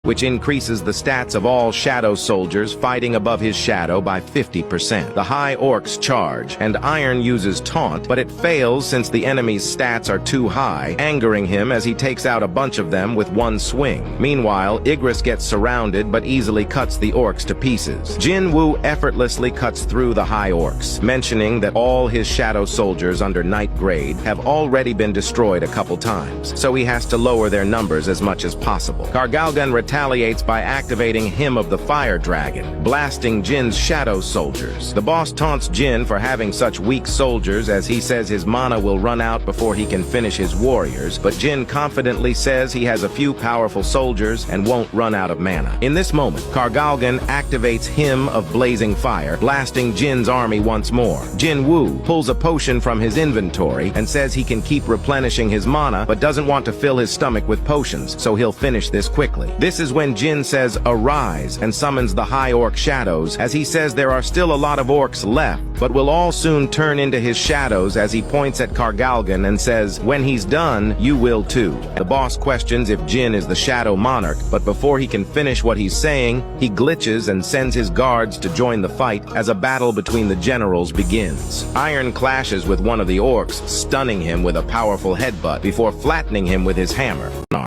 which increases the stats of all shadow soldiers fighting above his shadow by 50%. The High Orcs charge, and Iron uses Taunt, but it fails since the enemy's stats are too high, angering him as he takes out a bunch of them with one swing. Meanwhile, Igris gets surrounded but easily cuts the orcs to pieces. Jin Woo effortlessly cuts through the High Orcs, mentioning that all his shadow soldiers under Knight grade have already been destroyed a couple times, so he has to lower their numbers as much as possible. Kargalgan retaliates by activating Hymn of the Fire Dragon, blasting Jin's shadow soldiers. The boss taunts Jin for having such weak soldiers as he says his mana will run out before he can finish his warriors, but Jin confidently says he has a few powerful soldiers and won't run out of mana. In this moment, Kargalgan activates Hymn of Blazing Fire, blasting Jin's army once more. Jin Woo pulls a potion from his inventory and says he can keep replenishing his mana, but doesn't want to fill his stomach with potions, so he'll finish this quickly. This is when Jin says, "Arise," and summons the High Orc shadows, as he says there are still a lot of orcs left, but will all soon turn into his shadows as he points at Kargalgan and says, "When he's done, you will too." The boss questions if Jin is the Shadow Monarch, but before he can finish what he's saying, he glitches and sends his guards to join the fight as a battle between the generals begins. Iron clashes with one of the orcs, stunning him with a powerful headbutt before flattening him with his hammer.